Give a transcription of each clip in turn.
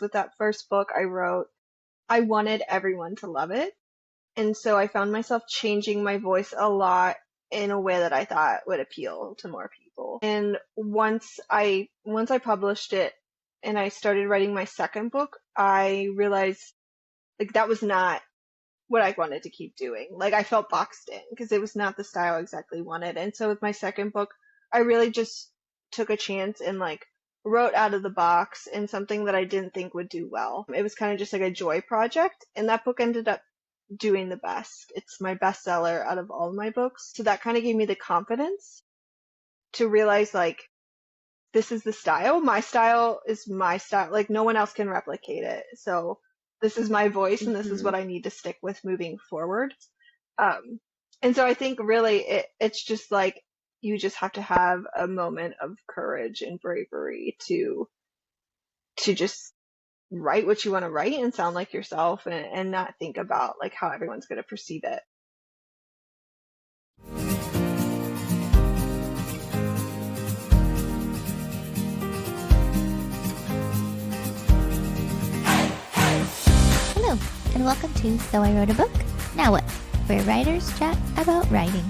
With that first book I wrote, I wanted everyone to love it. And so I found myself changing my voice a lot in a way that I thought would appeal to more people. And once I published it and I started writing my second book, I realized like that was not what I wanted to keep doing. Like I felt boxed in because it was not the style I exactly wanted. And so with my second book, I really just took a chance and like wrote out of the box in something that I didn't think would do well. It was kind of just like a joy project, and that book ended up doing the best. It's my bestseller out of all of my books. So that kind of gave me the confidence to realize like this is the style. My style is my style. Like no one else can replicate it. So this is my voice and this is Mm-hmm. what I need to stick with moving forward. Um, and so I think really it's just like you just have to have a moment of courage and bravery to just write what you want to write and sound like yourself and not think about like how everyone's going to perceive it. Hello, and welcome to So I Wrote a Book, Now What? Where writers chat about writing.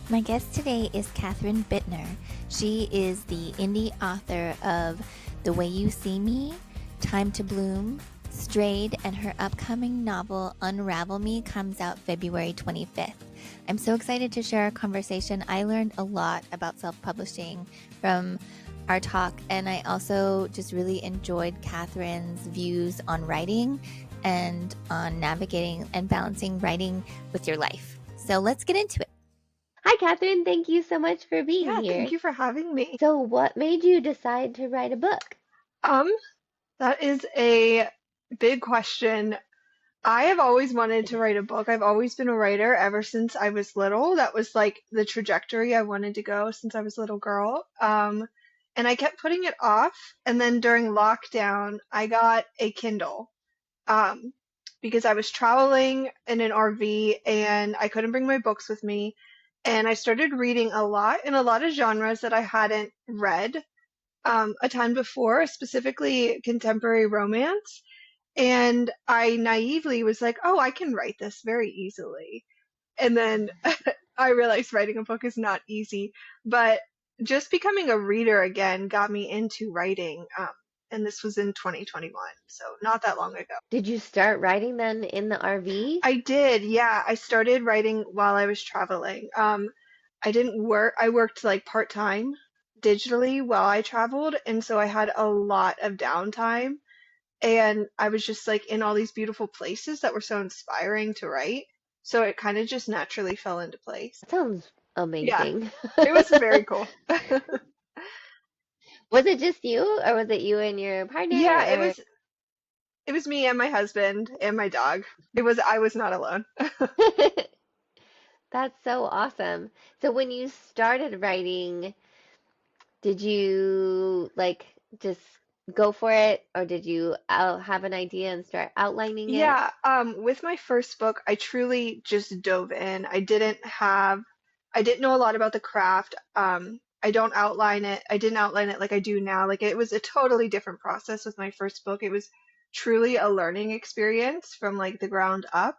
My guest today is Katherine Bitner. She is the indie author of The Way You See Me, Time to Bloom, Strayed, and her upcoming novel Unravel Me comes out February 25th. I'm so excited to share our conversation. I learned a lot about self-publishing from our talk, and I also just really enjoyed Katherine's views on writing and on navigating and balancing writing with your life. So let's get into it. Hi, Katherine. Thank you so much for being Yeah, here. thank you for having me. So, what made you decide to write a book? Um, that is a big question. I have always wanted to write a book. I've always been a writer ever since I was little. That was like the trajectory I wanted to go since I was a little girl. And I kept putting it off. And then during lockdown, I got a Kindle. Um, because I was traveling in an RV and I couldn't bring my books with me. And I started reading a lot in a lot of genres that I hadn't read a ton before, specifically contemporary romance. And I naively was like, oh, I can write this very easily. And then I realized writing a book is not easy, but just becoming a reader again got me into writing. And this was in 2021, so not that long ago. Did you start writing then in the RV? I did, yeah. I started writing while I was traveling. I didn't work, I worked like part-time digitally while I traveled, and so I had a lot of downtime. And I was just like in all these beautiful places that were so inspiring to write. So it kind of just naturally fell into place. That sounds Yeah, amazing. it was very cool. Was it just you, or was it you and your Yeah, partner, it was me and my husband and my dog. I was not alone. or? That's so awesome. So, when you started writing, did you like just go for it, or did you have an idea and start outlining it? Yeah, with my first book, I truly just dove in. I didn't know a lot about the craft. I didn't outline it like I do now. Like it was a totally different process with my first book. It was truly a learning experience from like the ground up.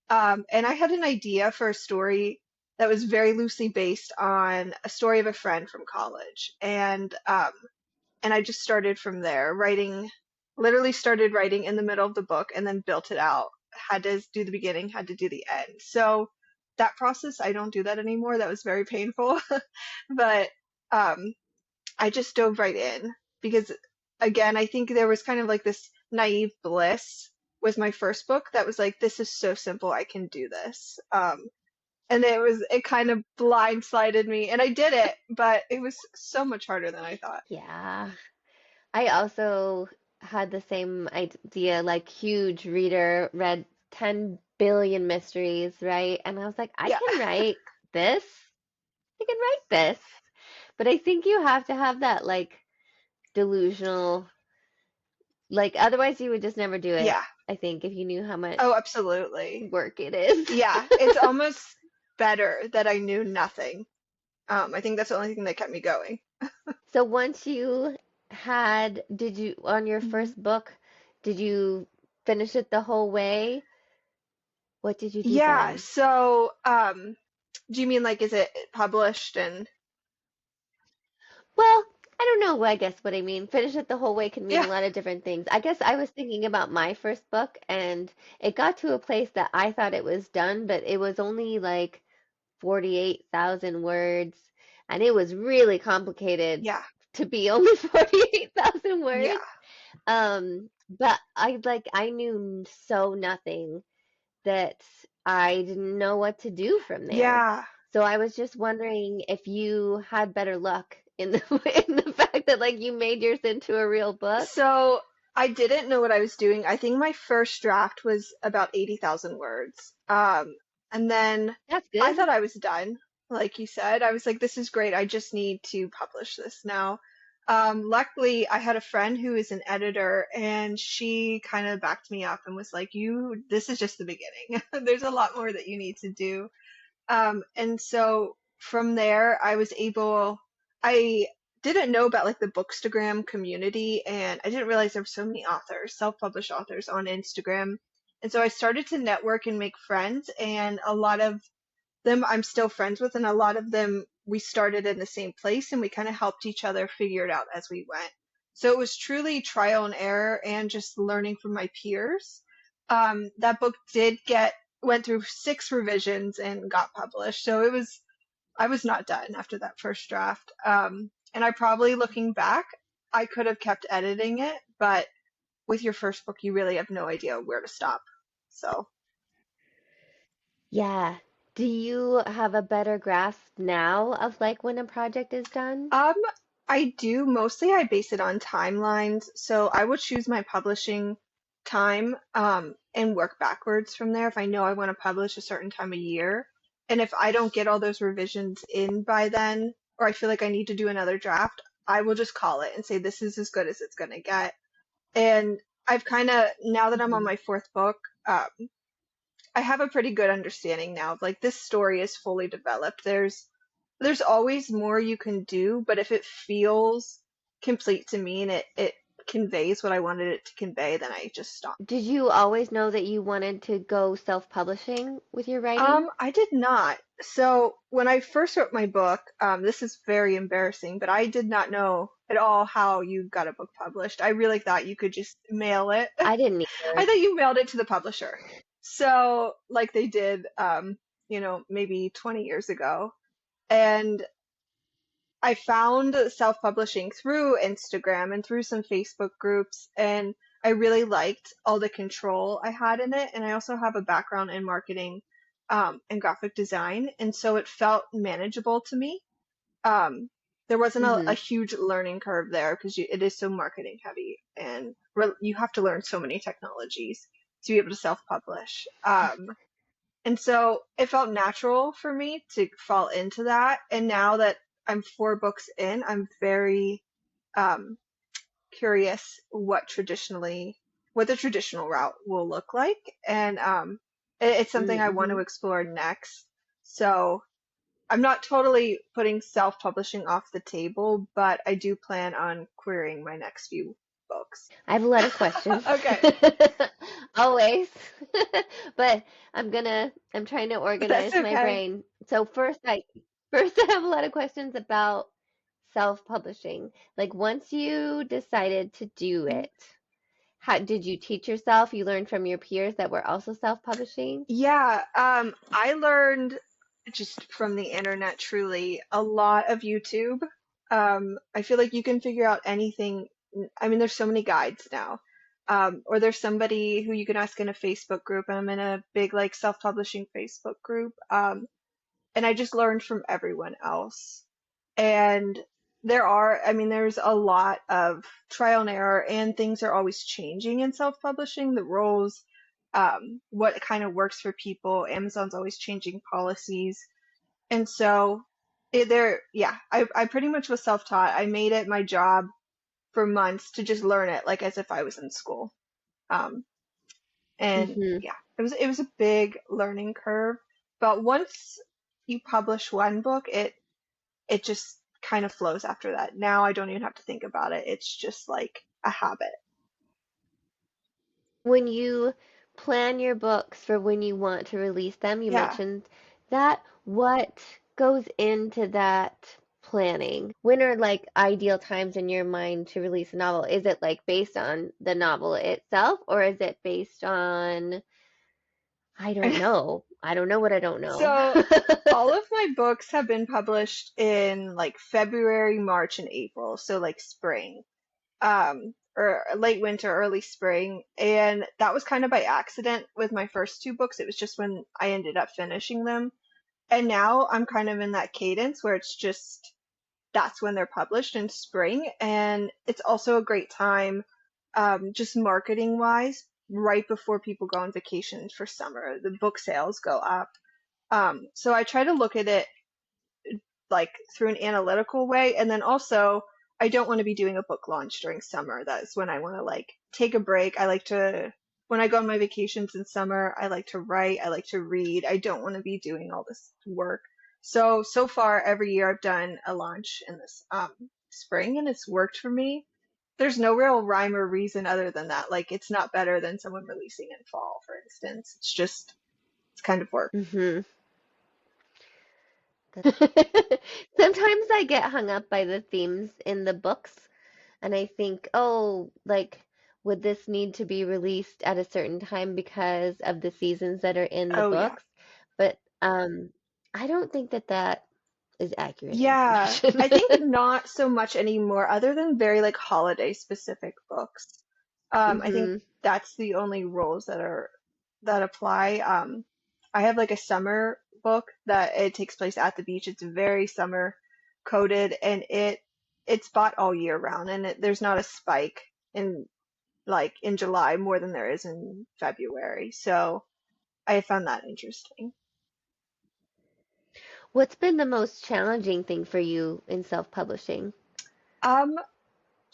And I had an idea for a story that was very loosely based on a story of a friend from college. And I just started from there, literally started writing in the middle of the book and then built it out. Had to do the beginning, had to do the end. So that process, I don't do that anymore. That was very painful. But um, I just dove right in because, again, I think there was kind of like this naive bliss with my first book that was like, this is so simple, I can do this. And it kind of blindsided me, and I did it, but it was so much harder than I thought. Yeah. I also had the same idea, like huge reader, read 10 billion mysteries, right? And I was like, I Yeah. can write this. I can write this. But I think you have to have that like delusional, like otherwise you would just never do it. Yeah. I think if you knew how much Oh, absolutely. work it is. Yeah, it's almost better that I knew nothing. I think that's the only thing that kept me going. So once you did you, on your Mhm. first book, did you finish it the whole way? What did you do Yeah, then? so do you mean like is it published and Well, I don't know, I guess what I mean. Finish it the whole way can mean a yeah, lot of different things. I guess I was thinking about my first book, and it got to a place that I thought it was done, but it was only like 48,000 words, and it was really complicated yeah, to be only 48,000 yeah, words. But I knew so nothing that I didn't know what to do from there. yeah. So I was just wondering if you had better luck in the in the fact that like you made yours into a real book. So I didn't know what I was doing. I think my first draft was about 80,000 words. And then That's I good. thought I was done. Like you said, I was like, this is great. I just need to publish this now. Luckily, I had a friend who is an editor and she kind of backed me up and was like, this is just the beginning. There's a lot more that you need to do. And so from there, I didn't know about like the Bookstagram community, and I didn't realize there were so many authors, self-published authors on Instagram. And so I started to network and make friends, and a lot of them I'm still friends with, and a lot of them we started in the same place, and we kind of helped each other figure it out as we went. So it was truly trial and error and just learning from my peers. That book went through 6 revisions and got published. So I was not done after that first draft. And I probably looking back, I could have kept editing it, but with your first book, you really have no idea where to stop. So, Yeah. Do you have a better grasp now of like when a project is done? um, I do mostly I base it on timelines. So I will choose my publishing time, and work backwards from there if I know I want to publish a certain time of year. And if I don't get all those revisions in by then, or I feel like I need to do another draft, I will just call it and say this is as good as it's going to get. And I've kind of, now that I'm on Hmm. my fourth book, I have a pretty good understanding now of like this story is fully developed. There's always more you can do, but if it feels complete to me and it conveys what I wanted it to convey, then I just stop. Did you always know that you wanted to go self-publishing with your writing? I did not. So when I first wrote my book, this is very embarrassing, but I did not know at all how you got a book published. I really thought you could just mail it. I didn't I either. thought you mailed it to the publisher. So like they did, maybe 20 years ago. And I found self-publishing through Instagram and through some Facebook groups, and I really liked all the control I had in it. And I also have a background in marketing, and graphic design, and so it felt manageable to me. Um, there wasn't a Hmm. huge learning curve there because it is so marketing heavy, and you have to learn so many technologies to be able to self-publish. And so it felt natural for me to fall into that. And now that I'm 4 books in, I'm very um, curious what the traditional route will look like. And it's something I want Hmm. to explore next. So I'm not totally putting self-publishing off the table, but I do plan on querying my next few books. I have a lot of questions. Okay, Always. But I'm trying to that's organize my okay. brain. So first I have a lot of questions about self-publishing. Like once you decided to do it, how did you teach yourself? You learned from your peers that were also self-publishing? Yeah, I learned just from the internet truly a lot of YouTube. I feel like you can figure out anything. I mean, there's so many guides now. Or there's somebody who you can ask in a Facebook group. I'm in a big like self-publishing Facebook group. And I just learned from everyone else. And there's a lot of trial and error, and things are always changing in self-publishing, the rules, what kind of works for people. Amazon's always changing policies. And so I pretty much was self-taught. I made it my job for months to just learn it like as if I was in school. Um, and Hmm. yeah, it was a big learning curve. But once you publish one book, it just kind of flows after that. Now I don't even have to think about it. It's just like a habit. When you plan your books for when you want to release them, you Yeah. mentioned that. What goes into that planning? When are like ideal times in your mind to release a novel? Is it like based on the novel itself, or is it based on, I don't know. I don't know what I don't know. So all of my books have been published in like February, March, and April, so like spring, or late winter, early spring. And that was kind of by accident with my first two books. It was just when I ended up finishing them. And now I'm kind of in that cadence where it's just that's when they're published in spring. And it's also a great time, just marketing wise, right before people go on vacation for summer. The book sales go up. So I try to look at it like through an analytical way. And then also, I don't want to be doing a book launch during summer. That's when I want to like take a break. I like to, when I go on my vacations in summer, I like to write, I like to read. I don't want to be doing all this work. So far, every year I've done a launch in this spring and it's worked for me. There's no real rhyme or reason other than that. Like, it's not better than someone releasing in fall, for instance. It's just, it's kind of work. hmm Sometimes I get hung up by the themes in the books, and I think, oh, like, would this need to be released at a certain time because of the seasons that are in the Oh, yeah. books? But I don't think that that is accurate Yeah, information. I think not so much anymore, other than very like holiday specific books. I think hmm that's the only rules that apply. I have like a summer book that it takes place at the beach. It's very summer coded, and it's bought all year round, and there's not a spike in like in July more than there is in February. So I found that interesting. What's been the most challenging thing for you in self-publishing? Um,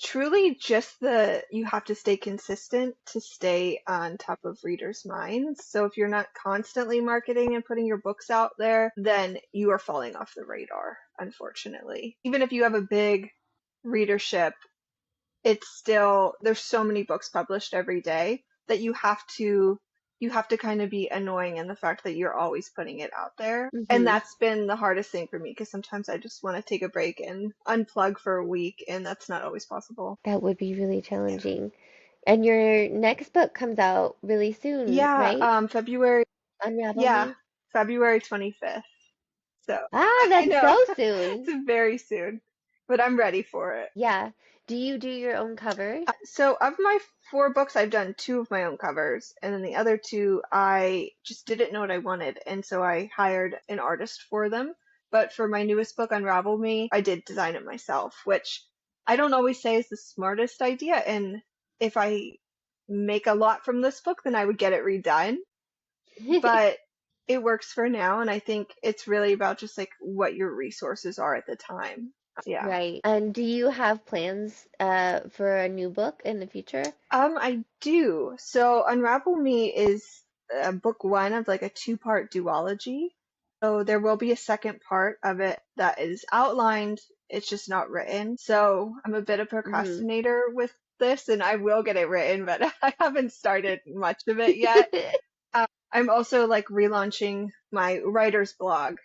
Truly just the you have to stay consistent to stay on top of readers' minds. So if you're not constantly marketing and putting your books out there, then you are falling off the radar, unfortunately. Even if you have a big readership, it's still there's so many books published every day that you have to kind of be annoying in the fact that you're always putting it out there. And hmm that's been the hardest thing for me because sometimes I just want to take a break and unplug for a week, and that's not always possible. That would be really challenging. And your next book comes out really soon, Yeah, right? February, Unravel yeah, Me? February 25th. So Ah, I that's know so soon. it's very soon, but I'm ready for it. Yeah. Do you do your own covers? So of my four books, I've done two of my own covers, and then the other two, I just didn't know what I wanted, and so I hired an artist for them. But for my newest book, Unravel Me, I did design it myself, which I don't always say is the smartest idea. And if I make a lot from this book, then I would get it redone. But it works for now, and I think it's really about just like what your resources are at the time. Yeah. Right. And do you have plans for a new book in the future? I do. So Unravel Me is book one of like a two-part duology. So there will be a second part of it that is outlined. It's just not written. So I'm a bit of hmm procrastinator with this, and I will get it written, but I haven't started much of it yet. I'm also like relaunching my writer's blog.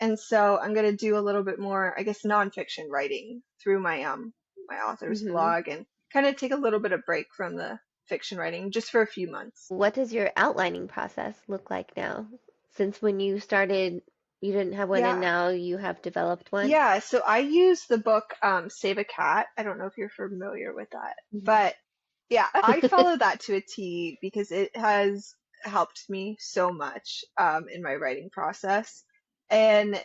And so I'm going to do a little bit more, I guess, nonfiction writing through my author's hmm blog and kind of take a little bit of break from the fiction writing just for a few months. What does your outlining process look like now? Since when you started, you didn't have one, and Yeah. now you have developed one? Yeah, so I use the book Save a Cat. I don't know if you're familiar with that, Mhm. but yeah, I follow that to a T because it has helped me so much in my writing process. And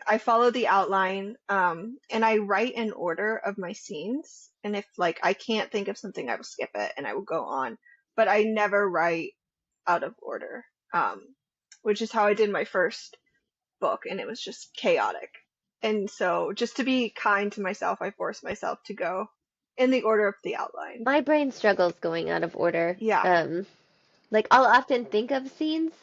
I follow the outline and I write in order of my scenes. And if like I can't think of something, I will skip it and I will go on. But I never write out of order, which is how I did my first book, and it was just chaotic. And so, just to be kind to myself, I forced myself to go in the order of the outline. My brain struggles going out of order. Yeah. Like I'll often think of scenes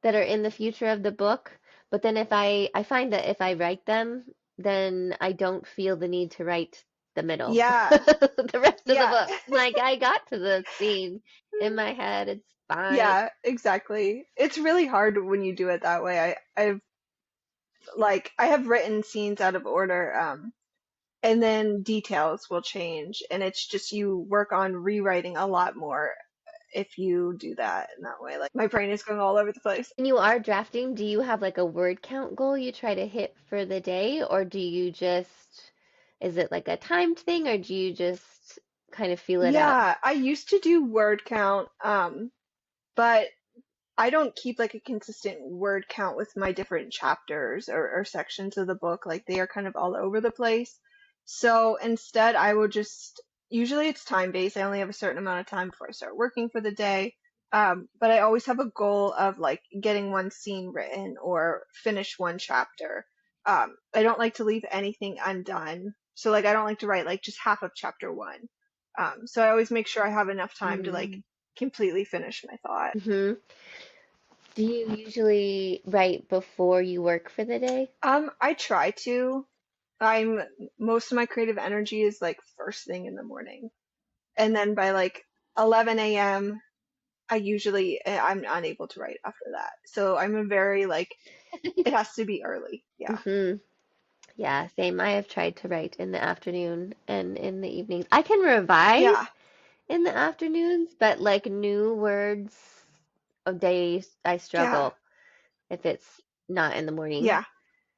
that are in the future of the book, but then if I find that if I write them then I don't feel the need to write the middle, Yeah, the rest of the yeah, book. Like I got to the scene in my head. It's fine. yeah, exactly. It's really hard when you do it that way. I have written scenes out of order, and then details will change, and it's just you work on rewriting a lot more if you do that in that way. Like my brain is going all over the place. When you are drafting, do you have like a word count goal you try to hit for the day, or do you just, is it like a timed thing, or do you just kind of feel it out? Yeah, I used to do word count, but I don't keep like a consistent word count with my different chapters or sections of the book. Like they are kind of all over the place. So instead, I will just, usually it's time based. I only have a certain amount of time before I start working for the day. But I always have a goal of like getting one scene written or finish one chapter. I don't like to leave anything undone. So like I don't like to write like just half of chapter one. So I always make sure I have enough time to like Mm. completely finish my thought. Hmm. Do you usually write before you work for the day? I try to. I'm Most of my creative energy is like first thing in the morning. And then by like 11 a.m., I'm unable to write after that. So I'm a very like it has to be early. Yeah. Hmm. Yeah, same. I have tried to write in the afternoon and in the evenings. I can revise Yeah. in the afternoons, but like new words of days, I Yeah. struggle if it's not in the morning. Yeah.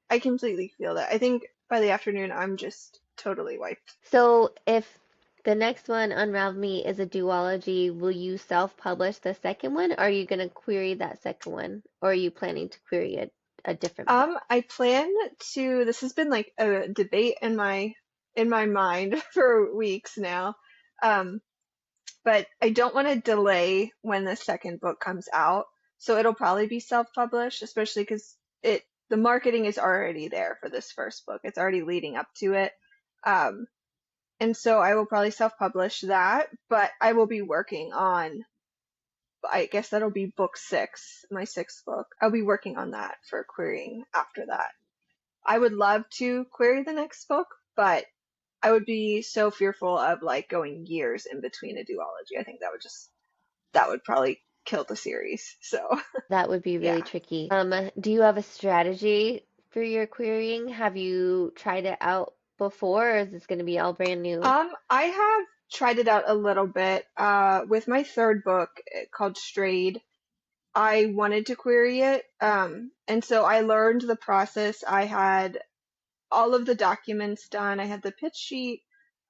I completely feel that. I think by the afternoon I'm just totally wiped. So if the next one, Unravel Me, is a duology, will you self-publish the second one, or are you going to query that second one, or are you planning to query a different book? I plan to this has been like a debate in my mind for weeks now. Um but I don't want to delay when the second book comes out. So it'll probably be self-published, especially because the marketing is already there for this first book. It's already leading up to it. Um, and so I will probably self-publish that, but I will be working on, I guess that'll be book six, my sixth book. I'll be working on that for querying after that. I would love to query the next book, but I would be so fearful of like going years in between a duology. I think that would probably kill the series. So, That would be really yeah. tricky. Do you have a strategy for your querying? Have you tried it out before, or is this going to be all brand new? I have tried it out a little bit. With my third book called Strayed, I wanted to query it. And so I learned the process. I had all of the documents done. I had the pitch sheet.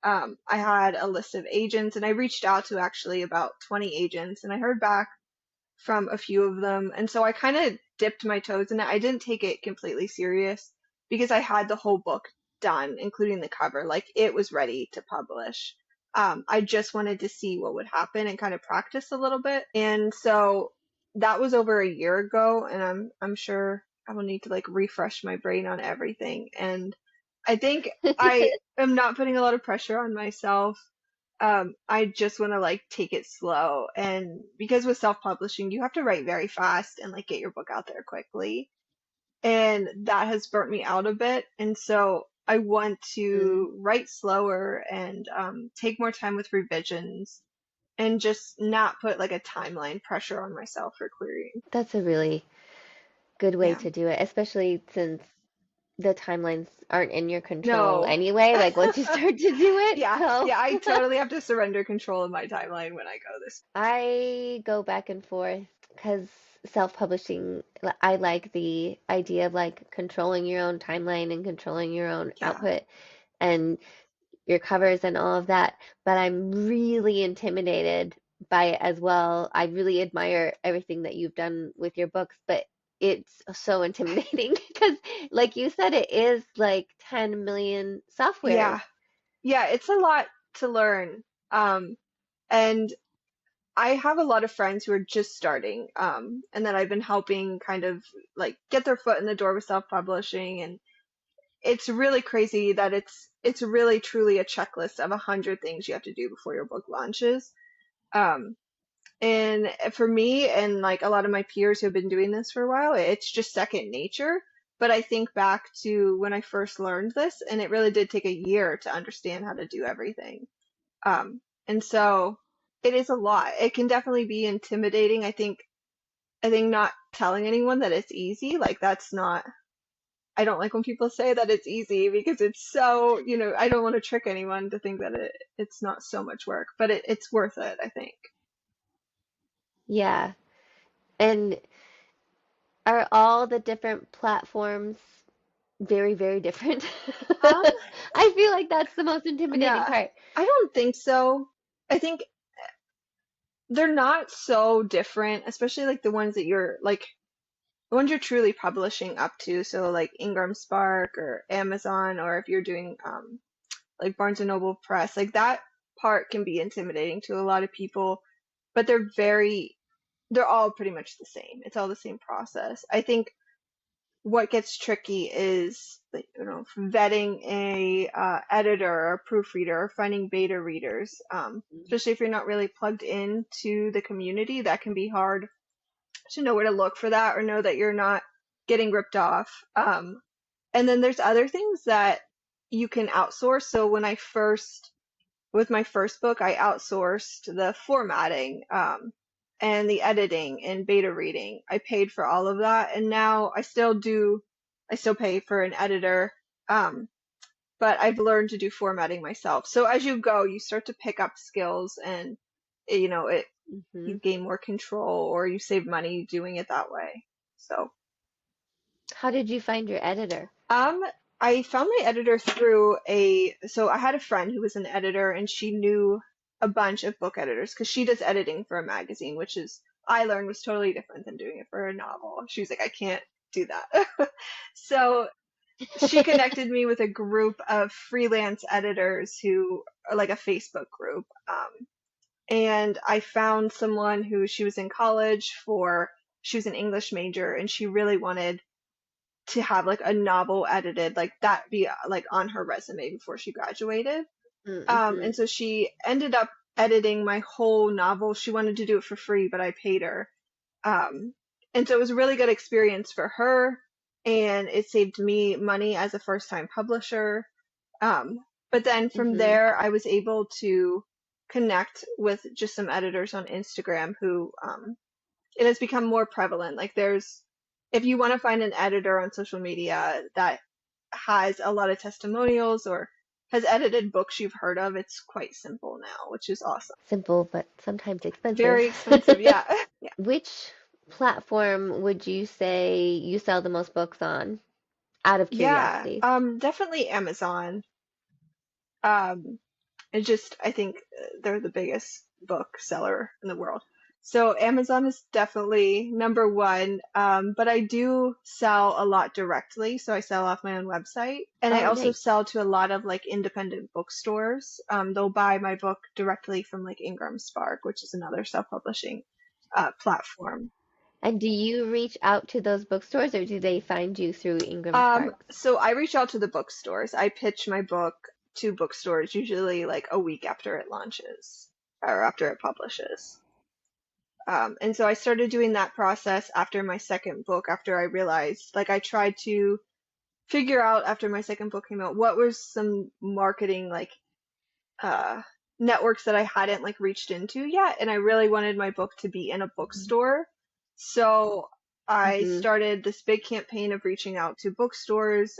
I had a list of agents, and I reached out to actually about 20 agents, and I heard back from a few of them. And so I kind of dipped my toes in it. I didn't take it completely serious because I had the whole book done, including the cover. Like it was ready to publish. I just wanted to see what would happen and kind of practice a little bit. And so that was over a year ago, and I'm sure I will need to like refresh my brain on everything. And I think I am not putting a lot of pressure on myself. I just want to like take it slow. And because with self-publishing, you have to write very fast and like get your book out there quickly. And that has burnt me out a bit. And so I want Mm, to write slower and take more time with revisions and just not put like a timeline pressure on myself for querying. that's a really good way Yeah. to do it, especially since the timelines aren't in your control No. anyway, like once you start to do it. Yeah. So Yeah. I totally have to surrender control of my timeline when I go this. I go back and forth because self-publishing, I like the idea of like controlling your own timeline and controlling your own Yeah. output and your covers and all of that. But I'm really intimidated by it as well. I really admire everything that you've done with your books, but it's so intimidating because, like you said, it is like 10 million softwares. Yeah. Yeah. It's a lot to learn. And I have a lot of friends who are just starting, and that I've been helping kind of like get their foot in the door with self-publishing, and it's really crazy that it's really truly a checklist of 100 things you have to do before your book launches. Um, and for me and like a lot of my peers who have been doing this for a while, it's just second nature. But I think back to when I first learned this, and it really did take a year to understand how to do everything. And so it is a lot. It can definitely be intimidating. I think not telling anyone that it's easy, like that's not, I don't like when people say that it's easy because it's so, I don't want to trick anyone to think that it's not so much work, but it's worth it, I think. Yeah. And are all the different platforms very, very different? Um, I feel like that's the most intimidating yeah, part. I don't think so. I think they're not so different, especially like the ones you're truly publishing up to. So like Ingram Spark or Amazon, or if you're doing like Barnes and Noble Press, like that part can be intimidating to a lot of people, but they're all pretty much the same. It's all the same process. I think what gets tricky is like, vetting a editor or proofreader or finding beta readers, especially if you're not really plugged into the community. That can be hard to know where to look for that or know that you're not getting ripped off. And then there's other things that you can outsource. So with my first book, I outsourced the formatting, and the editing and beta reading. I paid for all of that, and now I still pay for an editor, um, but I've learned to do formatting myself. So as you go, you start to pick up skills, and Hmm. you gain more control, or you save money doing it that way. So, How did you find your editor? um, I found my editor so I had a friend who was an editor, and she knew a bunch of book editors because she does editing for a magazine, which I learned was totally different than doing it for a novel. She was like, I can't do that. So she connected me with a group of freelance editors who are like a Facebook group. And I found someone who she was in college she was an English major, and she really wanted to have like a novel edited, like that be like on her resume before she graduated. Mm-hmm. And so she ended up editing my whole novel. She wanted to do it for free, but I paid her. Um, and so it was a really good experience for her, and it saved me money as a first time publisher. Um, but then from Mm-hmm. there, I was able to connect with just some editors on Instagram who, it has become more prevalent. Like if you want to find an editor on social media that has a lot of testimonials or has edited books you've heard of, it's quite simple now, which is awesome. Simple, but sometimes expensive. Very expensive, yeah. Yeah. Which platform would you say you sell the most books on? Out of Yeah, curiosity. definitely Amazon. Um, I think they're the biggest book seller in the world. So Amazon is definitely number one. But I do sell a lot directly. So I sell off my own website. And I Oh, also nice. sell to a lot of like independent bookstores. They'll buy my book directly from like Ingram Spark, which is another self-publishing platform. And do you reach out to those bookstores or do they find you through Ingram Sparks? So I reach out to the bookstores. I pitch my book to bookstores usually like a week after it launches or after it publishes. And so I started doing that process after my second book, after I realized, like, I tried to figure out after my second book came out, what was some marketing, like, uh, networks that I hadn't, like, reached into yet. And I really wanted my book to be in a bookstore. So I Mm-hmm. started this big campaign of reaching out to bookstores,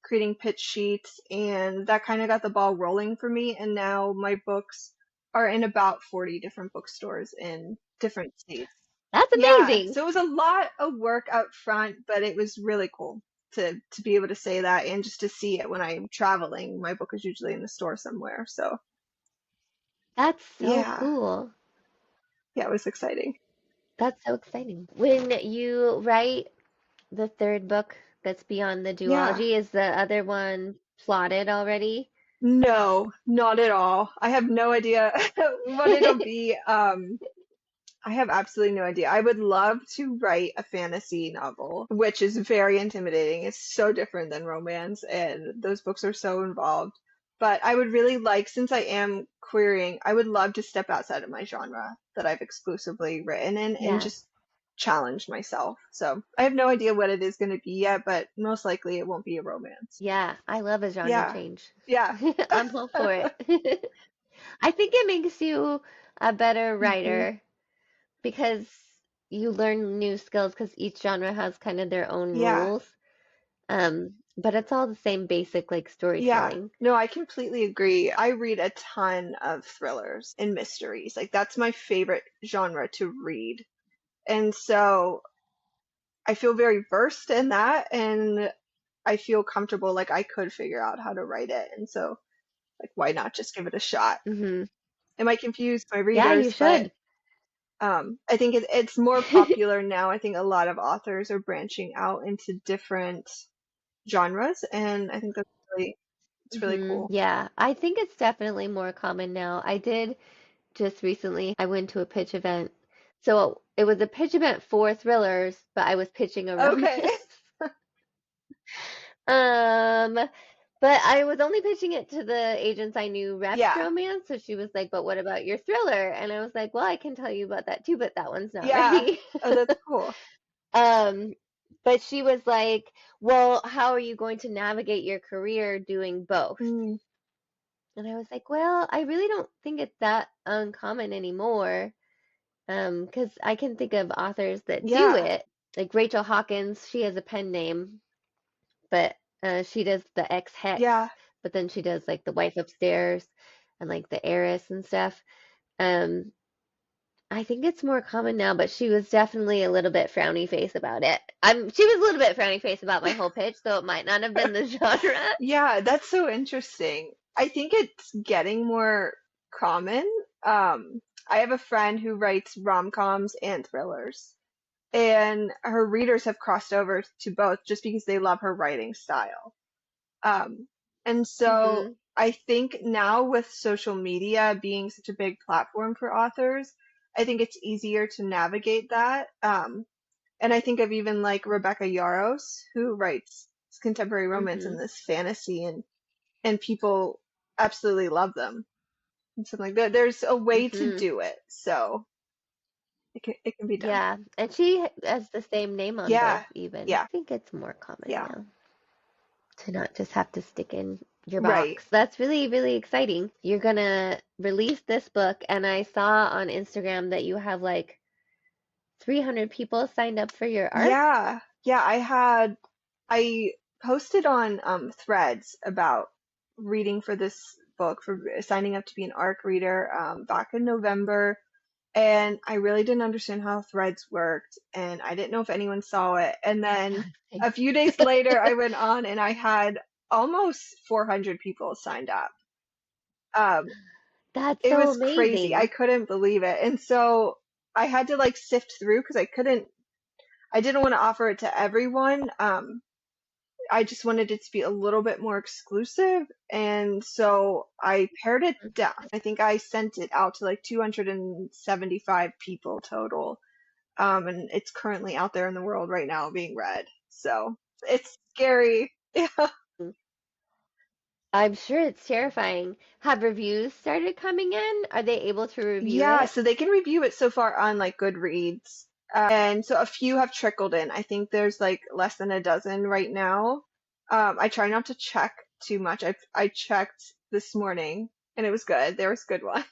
creating pitch sheets, and that kind of got the ball rolling for me. And now my books are in about 40 different bookstores in different states. That's Yeah, amazing. so it was a lot of work up front, but it was really cool to be able to say that and just to see it when I'm traveling. My book is usually in the store somewhere. So, That's so yeah. cool. Yeah, it was exciting. That's so exciting. When you write the third book that's beyond the Yeah. duology, is the other one plotted already? No, not at all. I have no idea what it'll be. I have absolutely no idea. I would love to write a fantasy novel, which is very intimidating. It's so different than romance, and those books are so involved. But I would really like, since I am querying, I would love to step outside of my genre that I've exclusively written in and Yeah. just challenge myself. So I have no idea what it is going to be yet, but most likely it won't be a romance. Yeah, I love a genre Yeah. change. Yeah. I'm all for it. I think it makes you a better Hmm. writer because you learn new skills because each genre has kind of their own Yeah. rules. But it's all the same basic like Yeah. storytelling. No, I completely agree. I read a ton of thrillers and mysteries. Like that's my favorite genre to read. And so I feel very versed in that and I feel comfortable like I could figure out how to write it. And so like why not just give it a shot? Hmm. It might confuse my Yeah, you readers, but should. I think it's more popular now. I think a lot of authors are branching out into different genres, and I think that's really it's really cool. Yeah, I think it's definitely more common now. I did just recently, I went to a pitch event. So it was a pitch event for thrillers, but I was pitching a romance. Okay. Um, but I was only pitching it to the agents I knew repped Yeah. romance. So she was like, "But what about your thriller?" And I was like, "Well, I can tell you about that too, but that one's not Yeah. ready." Oh, that's cool. Um, but she was like, "Well, how are you going to navigate your career doing both?" Mm, And I was like, "Well, I really don't think it's that uncommon anymore." Because I can think of authors that do yeah. it, like Rachel Hawkins. She has a pen name, but she does the X Hex, Yeah. but then she does like the wife upstairs and like the heiress and stuff. Um, I think it's more common now, but she was definitely a little bit frowny face about it. She was a little bit frowny face about my whole pitch, so it might not have been the genre. Yeah, that's so interesting. I think it's getting more common. I have a friend who writes rom-coms and thrillers, and her readers have crossed over to both just because they love her writing style. Um, and so Hmm. I think now with social media being such a big platform for authors, I think it's easier to navigate that. And I think of even like Rebecca Yarros, who writes contemporary romance Hmm. and this fantasy, and people absolutely love them. And something like that. There's a way to Hmm. do it, so it can be done. Yeah, and she has the same name on both Yeah, even. yeah, I think it's more common yeah. now to not just have to stick in your Right. box. That's really, really exciting. You're gonna release this book, and I saw on Instagram that you have like 300 people signed up for your arc. Yeah, yeah. I posted on threads about reading for this book for signing up to be an ARC reader back in November, and I really didn't understand how threads worked, and I didn't know if anyone saw it. And then a few days later, I went on and I had almost 400 people signed up. Um, That's it so was crazy. I amazing. couldn't believe it, and so I had to like sift through because I didn't want to offer it to everyone. I just wanted it to be a little bit more exclusive. And so I pared it down. I think I sent it out to like 275 people total. And it's currently out there in the world right now being read. So it's scary. Yeah. I'm sure it's terrifying. Have reviews started coming in? Are they able to review Yeah, it? so they can review it so far on like Goodreads. And so a few have trickled in. I think there's like less than a dozen right now. I try not to check too much. I checked this morning and it was good. There was good ones.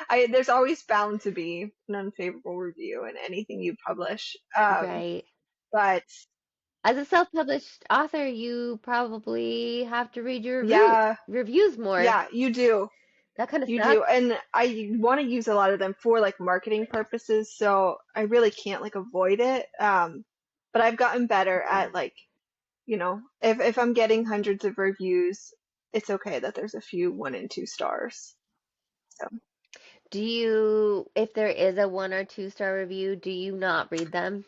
There's always bound to be an unfavorable review in anything you publish. Right. But As a self-published author, you probably have to read your yeah, reviews more. yeah, you do. That kind of You do. sucks. And I want to use a lot of them for like marketing purposes, so I really can't like avoid it. But I've gotten better Yeah. at like, if I'm getting hundreds of reviews, it's okay that there's a few 1 and 2 stars. So, If there is a 1 or 2 star review, do you not read them?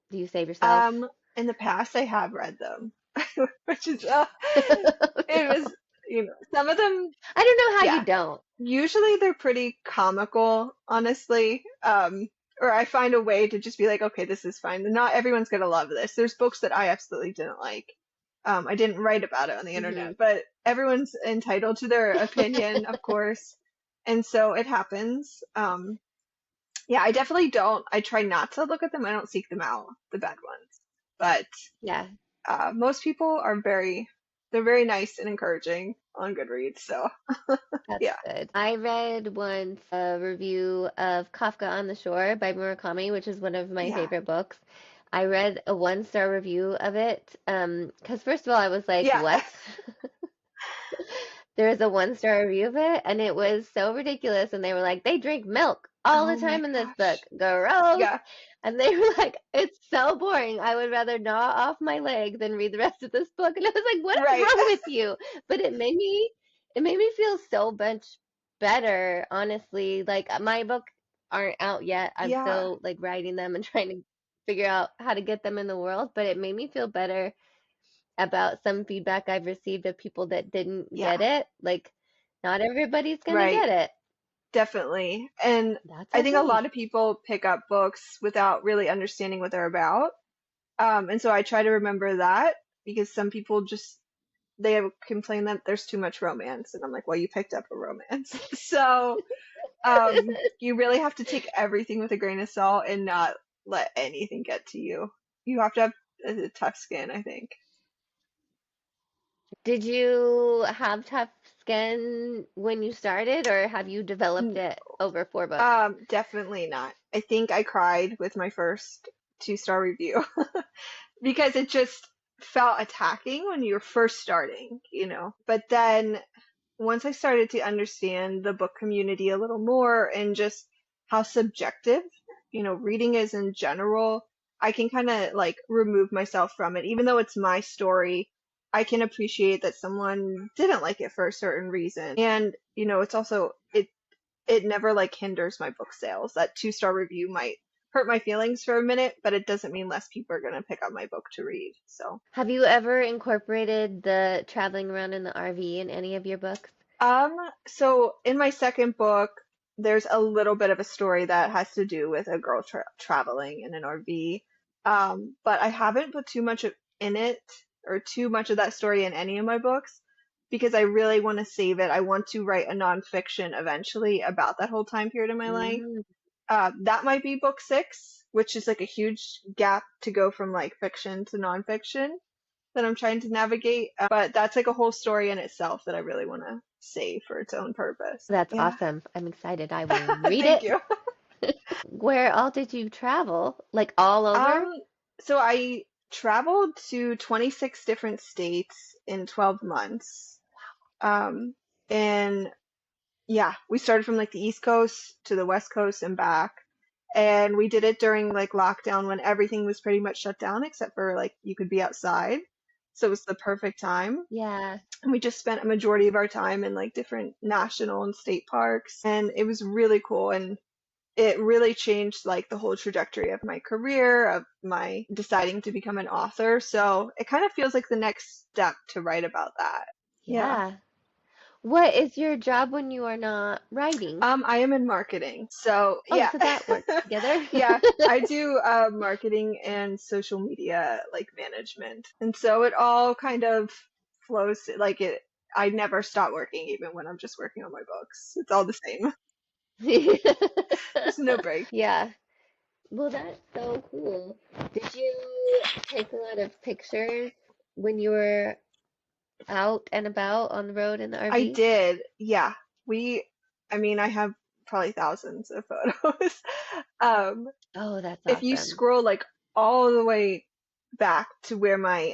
Do you save yourself? um, in the past I have read them, which is it No. was, some of them, I don't know how you yeah. don't. Usually they're pretty comical, honestly. Or I find a way to just be like, okay, this is fine. Not everyone's gonna love this. There's books that I absolutely didn't like. I didn't write about it on the Hmm. internet, but everyone's entitled to their opinion, of course. And so it happens. Yeah, I definitely don't. I try not to look at them. I don't seek them out, the bad ones. But Yeah, most people are they're very nice and encouraging on Goodreads. So that's yeah, good. I read once a review of Kafka on the Shore by Murakami, which is one of my yeah, favorite books. I read a one-star review of it, because first of all, I was like, yeah, what? There was a one-star review of it, and it was so ridiculous. And they were like, they drink milk all the oh my time in this book. gosh, Gross. yeah, And they were like, it's so boring. I would rather gnaw off my leg than read the rest of this book. And I was like, what is right, wrong with you? But it made me feel so much better, honestly. Like my book aren't out yet. I'm yeah, still like writing them and trying to figure out how to get them in the world, but it made me feel better about some feedback I've received of people that didn't yeah, get it. Like, not everybody's gonna right, get it. definitely. And That's I think a okay. lot of people pick up books without really understanding what they're about. And so I try to remember that because some people just they have complained that there's too much romance, and I'm like, well, you picked up a romance, so you really have to take everything with a grain of salt and not let anything get to you. You have to have a tough skin, I think. Did you have tough skin when you started, or have you developed N- it over 4 books? Definitely not. I think I cried with my first 2-star review because it just felt attacking when you were first starting. But then once I started to understand the book community a little more and just how subjective, reading is in general, I can kind of like remove myself from it. Even though it's my story, I can appreciate that someone didn't like it for a certain reason. And, it's also, it never like hinders my book sales. That 2-star review might hurt my feelings for a minute, but it doesn't mean less people are going to pick up my book to read. So. Have you ever incorporated the traveling around in the RV in any of your books? Um, so in my second book, there's a little bit of a story that has to do with a girl traveling in an RV. But I haven't put too much in it or too much of that story in any of my books because I really want to save it. I want to write a nonfiction eventually about that whole time period in my life. Mm. That might be book 6, which is like a huge gap to go from like fiction to nonfiction that I'm trying to navigate. But that's like a whole story in itself that I really want to save for its own purpose. That's Yeah. awesome. I'm excited. I will read Thank it. you. Where all did you travel? Like all over? Um, so I traveled to 26 different states in 12 months. Um, and yeah, we started from like the East Coast to the West Coast and back. And we did it during like lockdown when everything was pretty much shut down except for like you could be outside. So it was the perfect time. Yeah. And we just spent a majority of our time in like different national and state parks, and it was really cool, and it really changed like the whole trajectory of my career, of my deciding to become an author. So it kind of feels like the next step to write about that. Yeah. Yeah. What is your job when you are not writing? I am in marketing. So Oh, yeah. so that works together. Yeah, I do marketing and social media like management. And so it all kind of flows like it I never stop working even when I'm just working on my books. It's all the same. There's no break. Yeah. Well, that's so cool. Did you take a lot of pictures when you were out and about on the road in the I RV? did. Yeah. We I mean, I have probably thousands of photos. Um Oh, that's if you awesome. scroll like all the way back to where my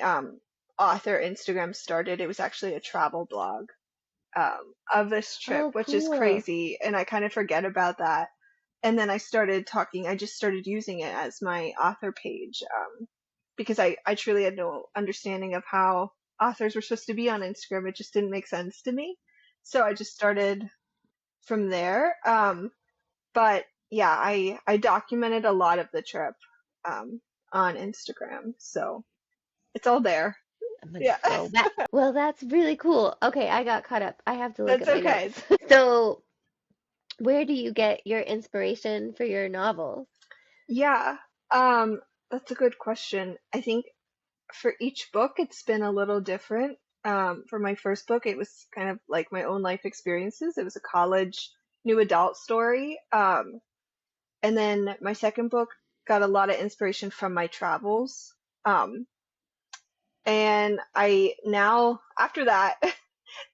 author Instagram started, it was actually a travel blog of this trip, Oh, which is cool. crazy. And I kind of forget about that. And then I just started using it as my author page because I truly had no understanding of how authors were supposed to be on Instagram. It just didn't make sense to me. So I just started from there. But yeah, I documented a lot of the trip um, on Instagram. So it's all there. I'm gonna Yeah, scroll back. Well, that's really cool. Okay, I got caught up. I have to look that's at my okay. notes. So, where do you get your inspiration for your novels? Yeah, um, that's a good question. I think for each book, it's been a little different. For my first book, it was kind of like my own life experiences. It was a college new adult story. And then my second book got a lot of inspiration from my travels. Um, and I now, after that,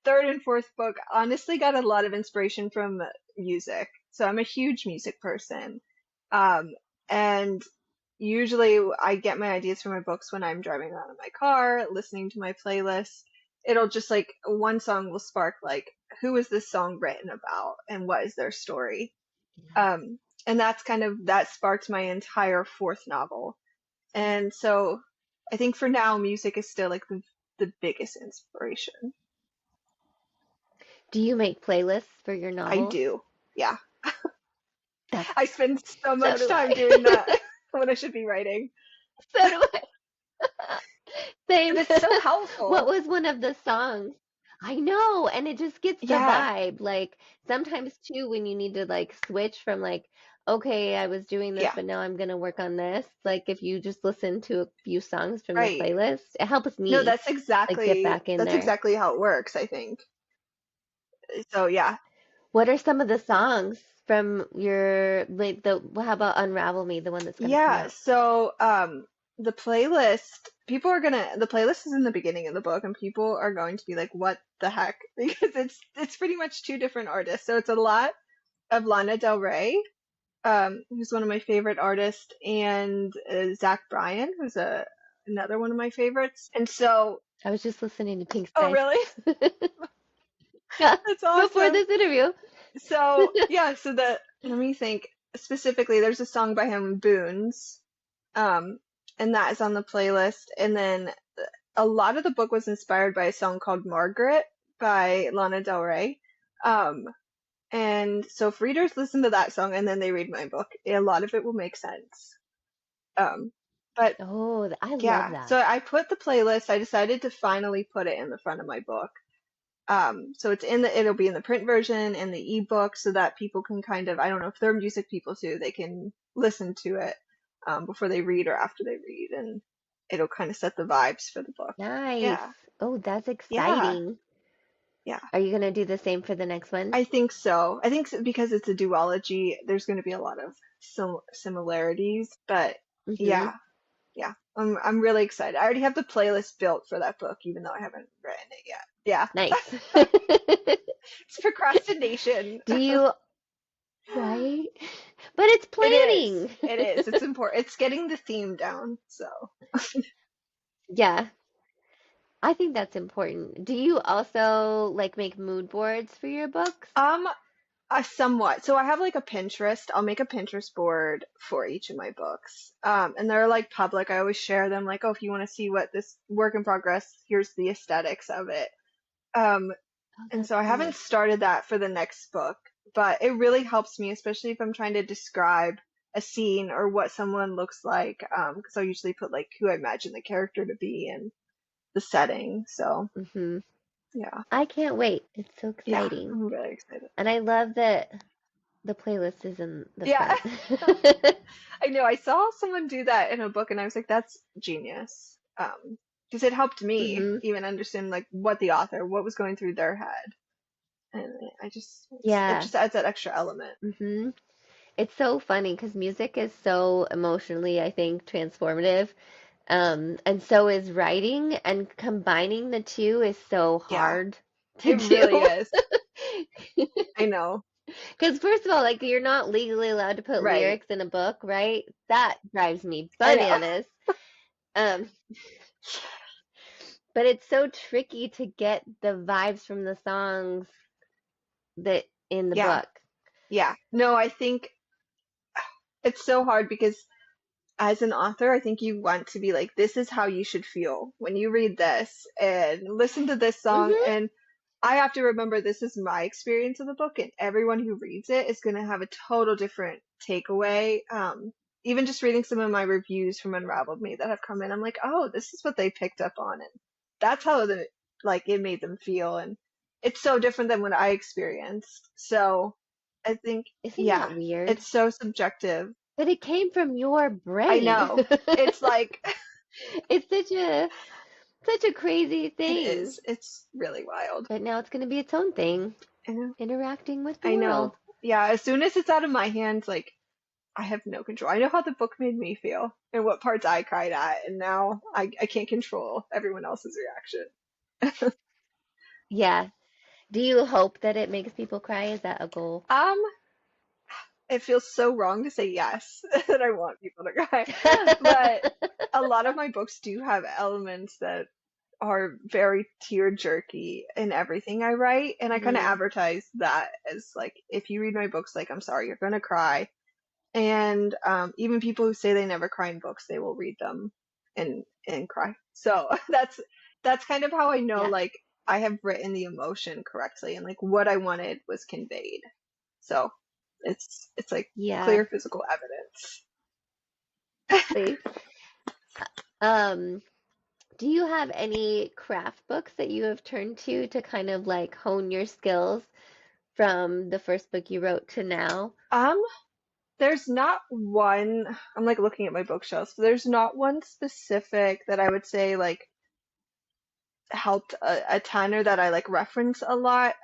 third and fourth book honestly got a lot of inspiration from music. So I'm a huge music person. Um, and usually I get my ideas from my books when I'm driving around in my car, listening to my playlist. It'll just like one song will spark like who is this song written about and what is their story. Um, and that's kind of that sparked my entire fourth novel. And so I think for now music is still like the biggest inspiration. Do you make playlists for your I novels? do. Yeah. That's I spend so so much do time I. doing that when I should be writing. So do I. And Same. it's so What helpful. was one of the songs? I know, and it just gets the Yeah, vibe. Like sometimes too, when you need to like switch from like, okay, I was doing this, yeah, but now I'm gonna work on this. Like if you just listen to a few songs from your right. playlist, it helps No, me like get back in that's there. exactly how it works, I think. So yeah. What are some of the songs from your like the how about Unravel Me, the one that's gonna come Yeah, out? so the playlist, the playlist is in the beginning of the book and people are going to be like, what the heck? Because it's pretty much two different artists. So it's a lot of Lana Del Rey, who's one of my favorite artists, and Zach Bryan, who's another one of my favorites. And so, I was just listening to Pink oh Skies. really? Yeah, That's before awesome. this interview. So yeah, so let me think specifically. There's a song by him, Boons, um, and that is on the playlist. And then a lot of the book was inspired by a song called Margaret by Lana Del Rey. Um, and so if readers listen to that song and then they read my book, a lot of it will make sense. Um, but Oh, I love yeah, so that. I put the playlist. I decided to finally put it in the front of my book. So it'll be in the print version and the ebook so that people can kind of, I don't know if they're music people too, they can listen to it before they read or after they read, and it'll kind of set the vibes for the book. Nice. Yeah, Oh, that's yeah, exciting. yeah. Are you gonna do the same for the next one? I think so. Because it's a duology, there's going to be a lot of similarities, but Mm-hmm. yeah, yeah. I'm really excited. I already have the playlist built for that book, even though I haven't written it yet. Yeah, Nice. it's procrastination. Do you, right? But it's It is. planning. It is. It's important. It's getting the theme down. So, Yeah, I think that's important. Do you also like make mood boards for your books? um, somewhat. So I have like a Pinterest. I'll make a Pinterest board for each of my books. And they're like public. I always share them. Like, oh, if you want to see what this work in progress, here's the aesthetics of it. Um, Oh, and that's so I haven't good. started that for the next book, but it really helps me, especially if I'm trying to describe a scene or what someone looks like. Because I'll usually put like who I imagine the character to be and the setting. So Mm-hmm. yeah, I can't wait. It's so yeah, exciting. I'm really excited. And I love that the playlist is in the Yeah, front. I know. I saw someone do that in a book, and I was like, that's genius. Because it helped me Mm-hmm. even understand like what was going through their head, and it Yeah. just adds that extra element. Mm-hmm. It's so funny because music is so emotionally, I think, transformative. And so is writing, and combining the two is so Yeah, hard to it really do. is. I know. Because first of all, like you're not legally allowed to put Right. lyrics in a book, right? That drives me I know. bananas. Um, but it's so tricky to get the vibes from the songs that in the Yeah. book. Yeah. No, I think it's so hard because as an author, I think you want to be like, this is how you should feel when you read this and listen to this song. Hmm. And I have to remember this is my experience of the book, and everyone who reads it is going to have a total different takeaway. Even just reading some of my reviews from Unraveled Me that have come in, I'm like, oh, this is what they picked up on, and that's how it made them feel, and it's so different than what I experienced. So I think, Isn't yeah, that weird? it's so subjective. But it came from your I brain. know. It's like It's such a crazy it thing. is. It's really wild. But now it's going to be its own thing, I know. interacting with the I world. know. Yeah, as soon as it's out of my hands, like I have no control. I know how the book made me feel and what parts I cried at, and now I can't control everyone else's reaction. Yeah. Do you hope that it makes people cry? Is that a goal? Um, it feels so wrong to say yes that I want people to cry, but a lot of my books do have elements that are very tear jerky in everything I write, and I kind of Hmm. advertise that as like, if you read my books, like, I'm sorry, you're gonna cry. And even people who say they never cry in books, they will read them and cry. So that's kind of how I know, Yeah. like, I have written the emotion correctly and like what I wanted was conveyed. So it's like Yeah. clear physical evidence. Exactly. Um, do you have any craft books that you have turned to kind of like hone your skills from the first book you wrote to now? Um, there's not one. I'm like looking at my bookshelves. There's not one specific that I would say like helped a ton or that I like reference a lot.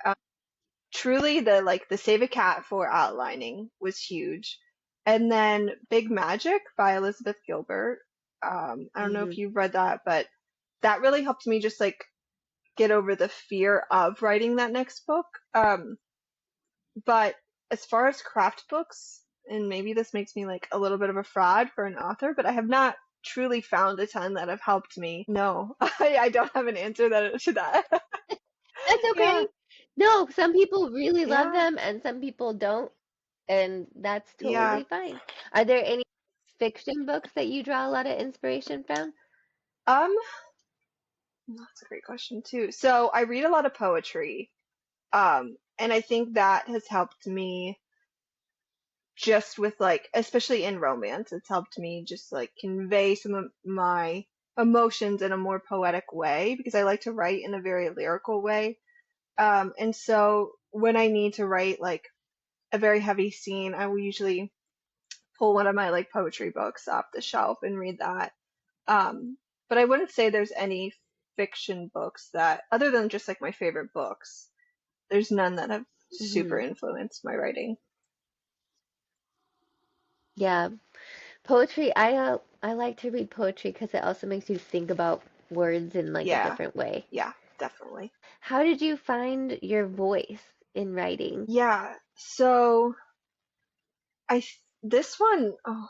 Truly, the Save a Cat for outlining was huge. And then Big Magic by Elizabeth Gilbert. I don't know if Hmm. you've read that, but that really helped me just like get over the fear of writing that next book. But as far as craft books, and maybe this makes me like a little bit of a fraud for an author, but I have not truly found a ton that have helped me. No, I don't have an answer to that. That's Yeah, okay. No, some people really love yeah, them and some people don't, and that's yeah. totally fine. Are there any fiction books that you draw a lot of inspiration from? Um, that's a great question too. So I read a lot of poetry, and I think that has helped me just with like, especially in romance, it's helped me just like convey some of my emotions in a more poetic way because I like to write in a very lyrical way. And so when I need to write like a very heavy scene, I will usually pull one of my like poetry books off the shelf and read that. Um, but I wouldn't say there's any fiction books that, other than just like my favorite books, there's none that have super Hmm. influenced my writing. Yeah, poetry. I like to read poetry because it also makes you think about words in like a Yeah, different way. yeah, definitely. How did you find your voice in writing? Yeah, so this one, oh,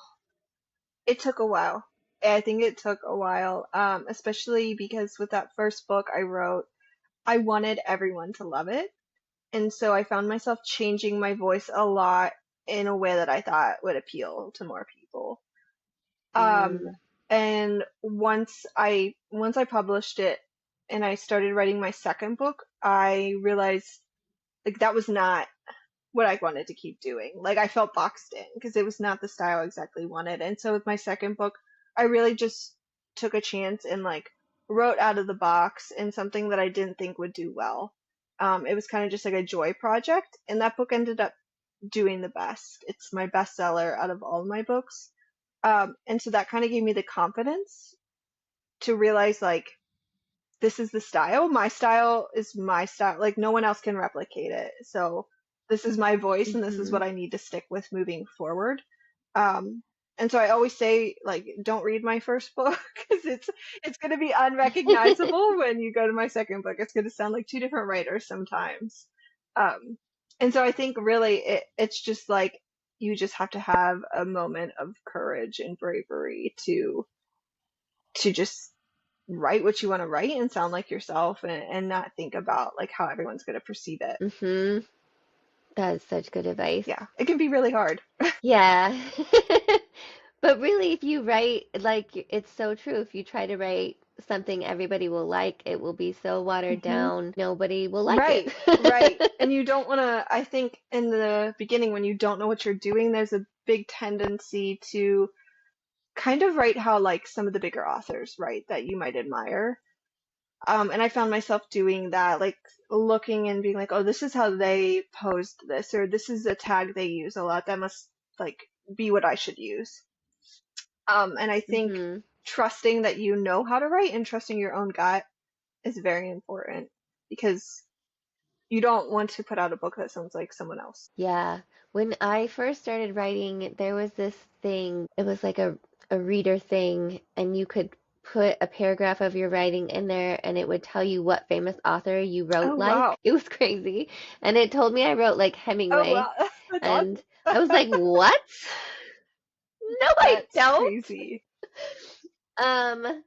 it took a while. I think it took a while, especially because with that first book I wrote, I wanted everyone to love it. And so I found myself changing my voice a lot in a way that I thought would appeal to more people. Um, Mm, and once I published it and I started writing my second book, I realized like that was not what I wanted to keep doing. Like I felt boxed in because it was not the style I exactly wanted. And so with my second book, I really just took a chance and like wrote out of the box in something that I didn't think would do well. It was kind of just like a joy project, and that book ended up doing the best. It's my bestseller out of all my books. And so that kind of gave me the confidence to realize like this is the style. My style is my style. Like no one else can replicate it. So this is my voice and this is hmm. what I need to stick with moving forward. Um, and so I always say like don't read my first book because it's going to be unrecognizable when you go to my second book. It's going to sound like two different writers sometimes. Um, and so I think really it's just like you just have to have a moment of courage and bravery to just write what you want to write and sound like yourself and not think about like how everyone's going to perceive it. Hmm. That is such good advice. Yeah, it can be really hard. Yeah. But really, if you write, like, it's so true. If you try to write something everybody will like, it will be so watered Hmm. down, nobody will like it. Right, right. And you don't want to, I think in the beginning when you don't know what you're doing, there's a big tendency to kind of write how like some of the bigger authors write that you might admire. And I found myself doing that, like looking and being like, oh, this is how they posed this, or this is a tag they use a lot. That must like be what I should use. And I think Hmm. trusting that you know how to write and trusting your own gut is very important because you don't want to put out a book that sounds like someone else. Yeah. When I first started writing, there was this thing, it was like a reader thing, and you could put a paragraph of your writing in there and it would tell you what famous author you wrote Oh wow. like. It was crazy. And it told me I wrote like Oh Hemingway. wow. That's And awesome. I was like, what? No, I That's don't. crazy. Um,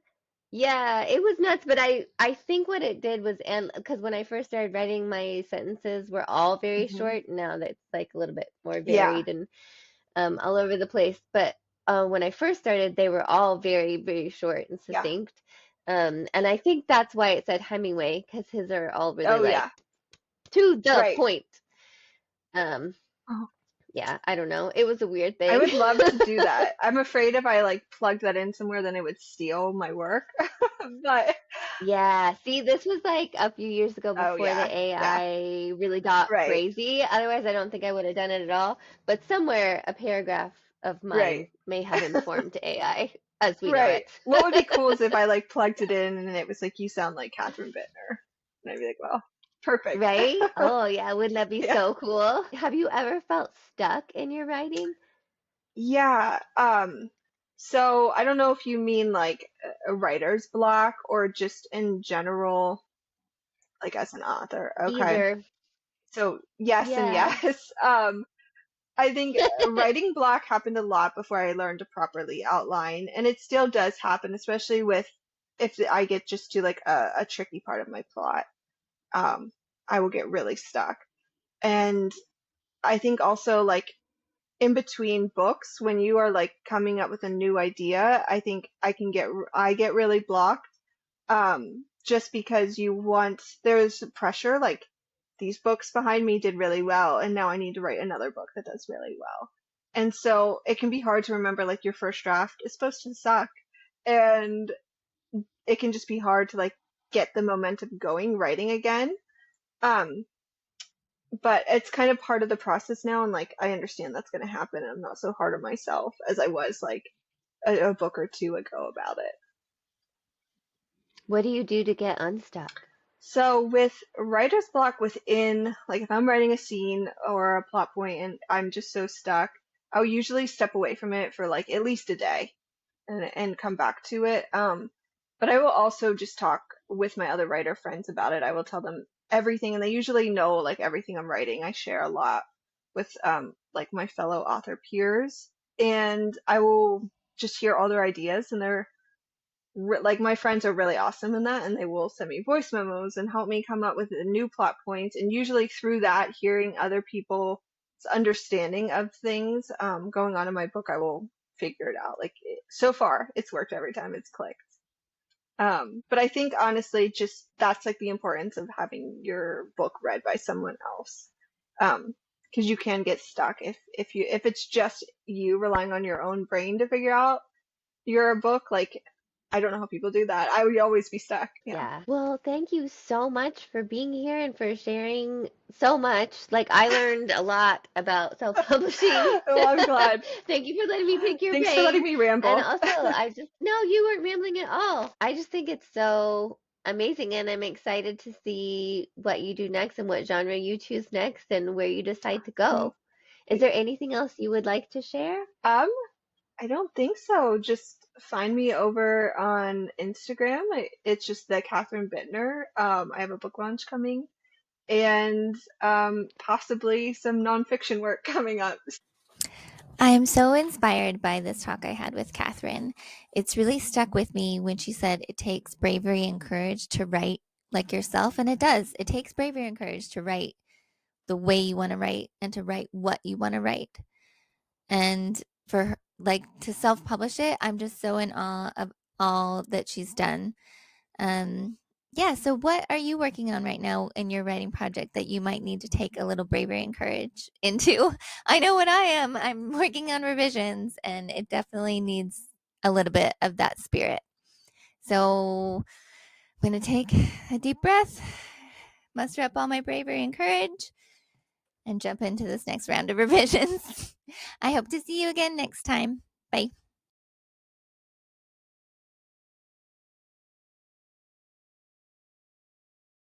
yeah, it was nuts, but I think what it did was, and because when I first started writing, my sentences were all very Hmm. short. Now that's like a little bit more Yeah. varied and all over the place. But when I first started, they were all very, very short and Yeah. succinct. And I think that's why it said Hemingway, because his are all really Oh like yeah. to the Right. point. Um, Oh, yeah, I don't know. It was a weird I thing. would love to do that. I'm afraid if I like plugged that in somewhere, then it would steal my work. But Yeah, see, this was like a few years ago oh before yeah. the Yeah. AI really got Right. crazy. Otherwise, I don't think I would have done it at all. But somewhere a paragraph of Right. mine may have informed AI as we know Right. it. What would be cool is if I like plugged it in and it was like, you sound like Katherine Bitner. And I'd be like, well, perfect. Right? Oh, yeah, wouldn't that be Yeah. so cool? Have you ever felt stuck in your writing? Yeah. So I don't know if you mean like a writer's block or just in general, like as an author. Okay. Either. So yes and Yeah. yes. I think writing block happened a lot before I learned to properly outline, and it still does happen, especially with if I get just to like a tricky part of my plot. Um, I will get really stuck. And I think also like in between books, when you are like coming up with a new idea, I think I get really blocked just because there's pressure, like these books behind me did really well, and now I need to write another book that does really well. And so it can be hard to remember like your first draft is supposed to suck, and it can just be hard to like get the momentum going writing again. Um, but it's kind of part of the process now, and like I understand that's going to happen. And I'm not so hard on myself as I was like a book or two ago about it. What do you do to get unstuck? So with writer's block within, like if I'm writing a scene or a plot point and I'm just so stuck, I'll usually step away from it for like at least a day and come back to it. But I will also just talk with my other writer friends about it. I will tell them everything, and they usually know like everything I'm writing. I share a lot with like my fellow author peers, and I will just hear all their ideas, and like my friends are really awesome in that, and they will send me voice memos and help me come up with a new plot points, and usually through that hearing other people's understanding of things going on in my book, I will figure it out. Like so far it's worked every time it's clicked. But I think honestly just that's like the importance of having your book read by someone else, because you can get stuck if it's just you relying on your own brain to figure out your book. Like I don't know how people do that. I would always be stuck. Yeah. Yeah. Well, thank you so much for being here and for sharing so much. Like, I learned a lot about self-publishing. Well, I'm glad. Thank you for letting me pick your Thanks for letting brain. me And ramble. also, no, you weren't rambling at all. I just think it's so amazing, and I'm excited to see what you do next and what genre you choose next and where you decide to Mm, go. Is there thanks. anything else you would like to share? Um, I don't think so. Just find me over on Instagram. It's just the Katherine Bitner. I have a book launch coming and possibly some nonfiction work coming up. I am so inspired by this talk I had with Catherine. It's really stuck with me when she said it takes bravery and courage to write like yourself. And it does. It takes bravery and courage to write the way you want to write and to write what you want to write. And for her, like to self publish it, I'm just so in awe of all that she's done. Um, yeah, so what are you working on right now in your writing project that you might need to take a little bravery and courage into? I know what I am. I'm working on revisions, and it definitely needs a little bit of that spirit. So I'm going to take a deep breath, muster up all my bravery and courage, and jump into this next round of revisions. I hope to see you again next time. Bye.